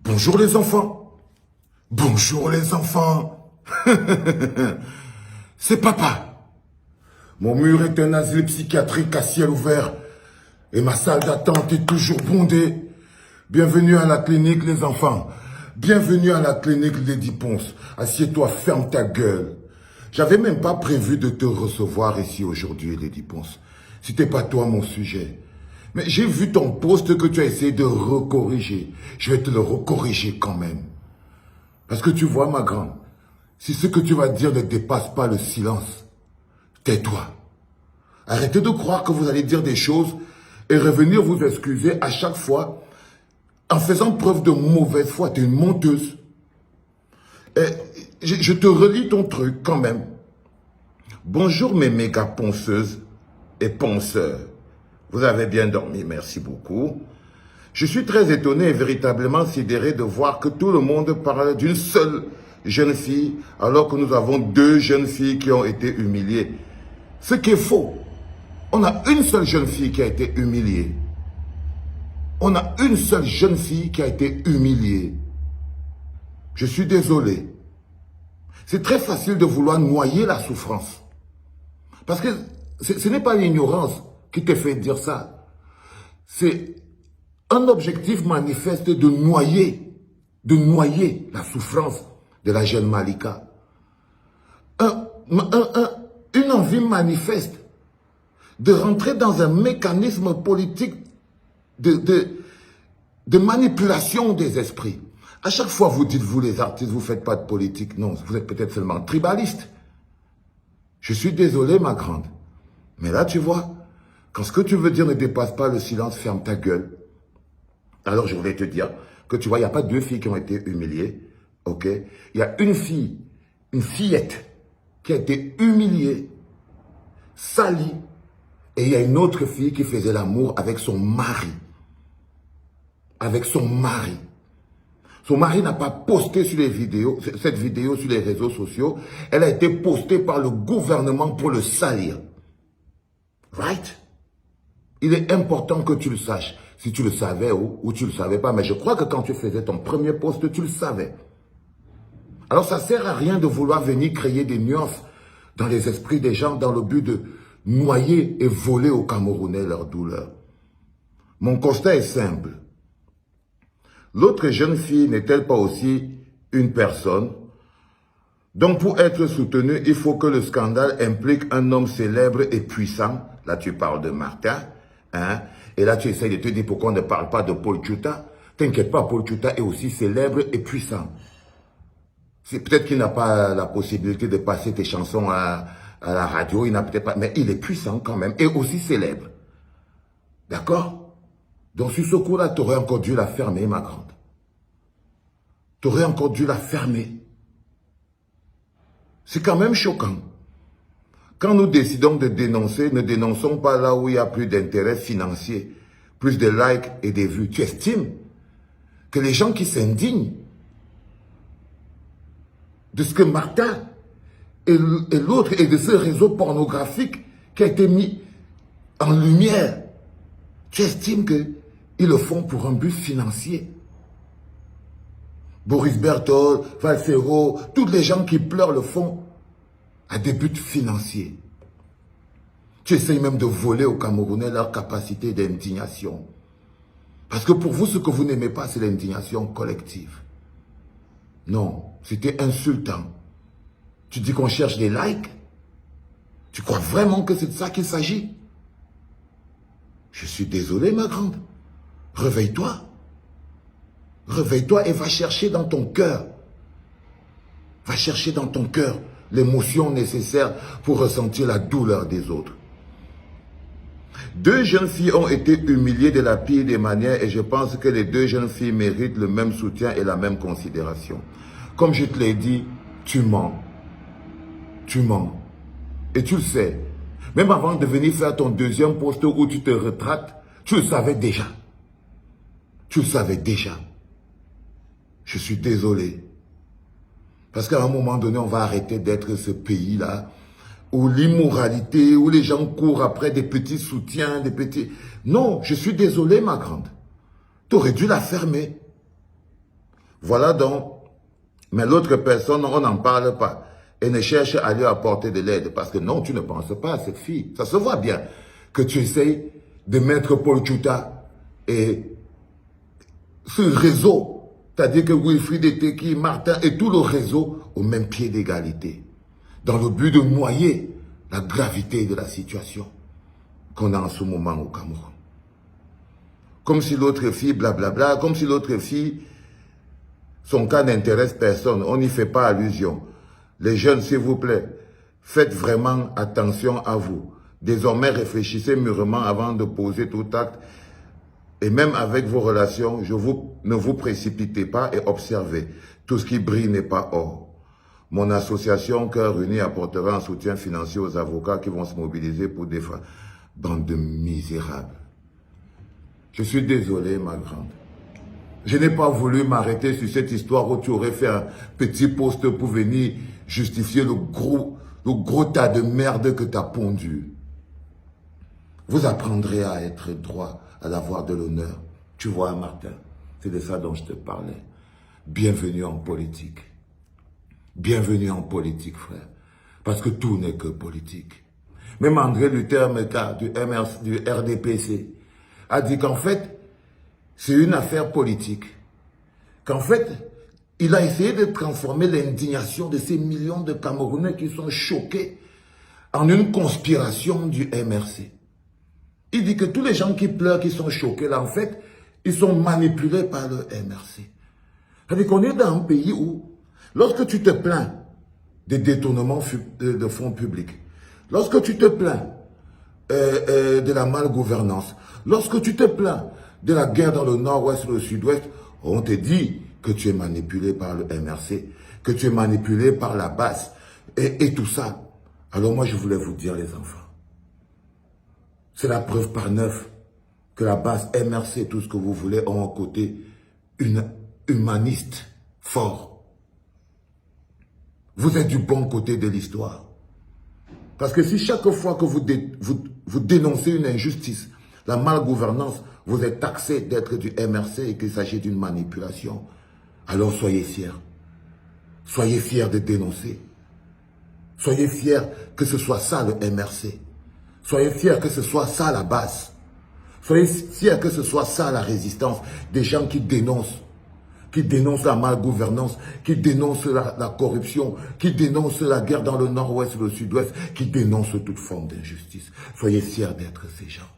Bonjour les enfants. Bonjour les enfants. C'est papa. Mon mur est un asile psychiatrique à ciel ouvert et ma salle d'attente est toujours bondée. Bienvenue à la clinique les enfants. Bienvenue à la clinique Lady Ponce. Assieds-toi, ferme ta gueule. J'avais même pas prévu de te recevoir ici aujourd'hui, Lady Ponce. C'était pas toi mon sujet. Mais j'ai vu ton post que tu as essayé de recorriger. Je vais te le recorriger quand même. Parce que tu vois, ma grande, si ce que tu vas dire ne dépasse pas le silence, tais-toi. Arrêtez de croire que vous allez dire des choses et revenir vous excuser à chaque fois en faisant preuve de mauvaise foi. Tu es une menteuse. Et je te relis ton truc quand même. Bonjour mes méga ponceuses et ponceurs. Vous avez bien dormi, merci beaucoup. Je suis très étonné et véritablement sidéré de voir que tout le monde parle d'une seule jeune fille, alors que nous avons deux jeunes filles qui ont été humiliées. Ce qui est faux. On a une seule jeune fille qui a été humiliée. On a une seule jeune fille qui a été humiliée. Je suis désolé. C'est très facile de vouloir noyer la souffrance. Parce que ce n'est pas l'ignorance qui te fait dire ça. C'est un objectif manifeste de noyer la souffrance de la jeune Malika. Une envie manifeste de rentrer dans un mécanisme politique de manipulation des esprits. À chaque fois, vous dites, vous les artistes, vous ne faites pas de politique. Non, vous êtes peut-être seulement tribaliste. Je suis désolé, ma grande. Mais là, tu vois, quand ce que tu veux dire ne dépasse pas le silence, ferme ta gueule. Alors, je voulais te dire que tu vois, il n'y a pas deux filles qui ont été humiliées, ok? Il y a une fille, une fillette, qui a été humiliée, salie, et il y a une autre fille qui faisait l'amour avec son mari. Avec son mari. Son mari n'a pas posté sur les vidéos, cette vidéo sur les réseaux sociaux. Elle a été postée par le gouvernement pour le salir. Right? Il est important que tu le saches. Si tu le savais ou tu ne le savais pas. Mais je crois que quand tu faisais ton premier post, tu le savais. Alors ça ne sert à rien de vouloir venir créer des nuances dans les esprits des gens dans le but de noyer et voler aux Camerounais leur douleur. Mon constat est simple. L'autre jeune fille n'est-elle pas aussi une personne? Donc pour être soutenu, il faut que le scandale implique un homme célèbre et puissant. Là tu parles de Martin. Hein? Et là tu essayes de te dire pourquoi on ne parle pas de Paul Tchouta. T'inquiète pas, Paul Tchouta est aussi célèbre et puissant. C'est peut-être qu'il n'a pas la possibilité de passer tes chansons à la radio, il n'a peut-être pas, mais il est puissant quand même et aussi célèbre. D'accord? Donc sur ce coup-là, tu aurais encore dû la fermer, ma grande. Tu aurais encore dû la fermer. C'est quand même choquant. Quand nous décidons de dénoncer, ne dénonçons pas là où il y a plus d'intérêt financier, plus de likes et de vues. Tu estimes que les gens qui s'indignent de ce que Martin et l'autre et de ce réseau pornographique qui a été mis en lumière, tu estimes qu'ils le font pour un but financier? Boris Berthold, Valsero, tous les gens qui pleurent le font à des buts financiers. Tu essayes même de voler aux Camerounais leur capacité d'indignation. Parce que pour vous, ce que vous n'aimez pas, c'est l'indignation collective. Non, c'était insultant. Tu dis qu'on cherche des likes? Tu crois vraiment que c'est de ça qu'il s'agit? Je suis désolé, ma grande. Réveille-toi. Réveille-toi et va chercher dans ton cœur. Va chercher dans ton cœur l'émotion nécessaire pour ressentir la douleur des autres. Deux jeunes filles ont été humiliées de la pire des manières et je pense que les deux jeunes filles méritent le même soutien et la même considération. Comme je te l'ai dit, tu mens. Tu mens. Et tu le sais. Même avant de venir faire ton deuxième post où tu te retractes, tu le savais déjà. Tu le savais déjà. Je suis désolé. Parce qu'à un moment donné, on va arrêter d'être ce pays-là où l'immoralité, où les gens courent après des petits soutiens, des petits... Non, je suis désolé, ma grande. Tu aurais dû la fermer. Voilà donc. Mais l'autre personne, on n'en parle pas. Et ne cherche à lui apporter de l'aide. Parce que non, tu ne penses pas à cette fille. Ça se voit bien que tu essayes de mettre Paul Tchouta et ce réseau, c'est-à-dire que Wilfried Eteki, Martin et tout le réseau au même pied d'égalité. Dans le but de noyer la gravité de la situation qu'on a en ce moment au Cameroun. Comme si l'autre fille, blablabla, comme si l'autre fille, son cas n'intéresse personne. On n'y fait pas allusion. Les jeunes, s'il vous plaît, faites vraiment attention à vous. Désormais, réfléchissez mûrement avant de poser tout acte. Et même avec vos relations, ne vous précipitez pas et observez. Tout ce qui brille n'est pas or. Mon association Cœur Uni apportera un soutien financier aux avocats qui vont se mobiliser pour défendre. Bande de misérables. Je suis désolé, ma grande. Je n'ai pas voulu m'arrêter sur cette histoire où tu aurais fait un petit post pour venir justifier le gros tas de merde que tu as pondu. Vous apprendrez à être droit, à avoir de l'honneur. Tu vois, Martin, c'est de ça dont je te parlais. Bienvenue en politique. Bienvenue en politique, frère. Parce que tout n'est que politique. Même André Luther Meka du RDPC a dit qu'en fait, c'est une affaire politique. Qu'en fait, il a essayé de transformer l'indignation de ces millions de Camerounais qui sont choqués en une conspiration du MRC. Il dit que tous les gens qui pleurent, qui sont choqués, là, en fait, ils sont manipulés par le MRC. C'est-à-dire qu'on est dans un pays où, lorsque tu te plains des détournements de fonds publics, lorsque tu te plains de la malgouvernance, lorsque tu te plains de la guerre dans le nord-ouest et le sud-ouest, on te dit que tu es manipulé par le MRC, que tu es manipulé par la base et tout ça. Alors moi, je voulais vous dire, les enfants, c'est la preuve par 9 que la base MRC, tout ce que vous voulez, ont un côté humaniste fort. Vous êtes du bon côté de l'histoire. Parce que si chaque fois que vous dénoncez une injustice, la malgouvernance, vous êtes taxé d'être du MRC et qu'il s'agit d'une manipulation, alors soyez fiers. Soyez fiers de dénoncer. Soyez fiers que ce soit ça le MRC. Soyez fiers que ce soit ça la base. Soyez fiers que ce soit ça la résistance. Des gens qui dénoncent la malgouvernance, qui dénoncent la corruption, qui dénoncent la guerre dans le nord-ouest et le sud-ouest, qui dénoncent toute forme d'injustice. Soyez fiers d'être ces gens.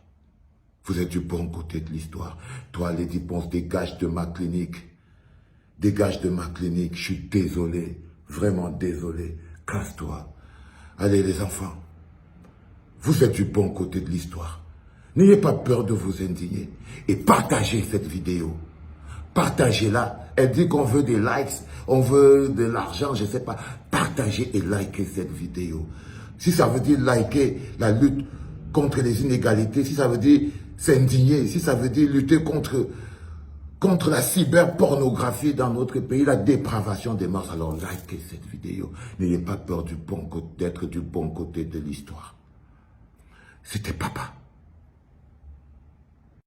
Vous êtes du bon côté de l'histoire. Toi, Lady Ponce, dégage de ma clinique. Dégage de ma clinique. Je suis désolé. Vraiment désolé. Casse-toi. Allez, les enfants. Vous êtes du bon côté de l'histoire. N'ayez pas peur de vous indigner. Et partagez cette vidéo. Partagez-la. Elle dit qu'on veut des likes, on veut de l'argent, je ne sais pas. Partagez et likez cette vidéo. Si ça veut dire liker la lutte contre les inégalités, si ça veut dire s'indigner, si ça veut dire lutter contre la cyberpornographie dans notre pays, la dépravation des mœurs, alors likez cette vidéo. N'ayez pas peur d'être du bon côté de l'histoire. C'était papa.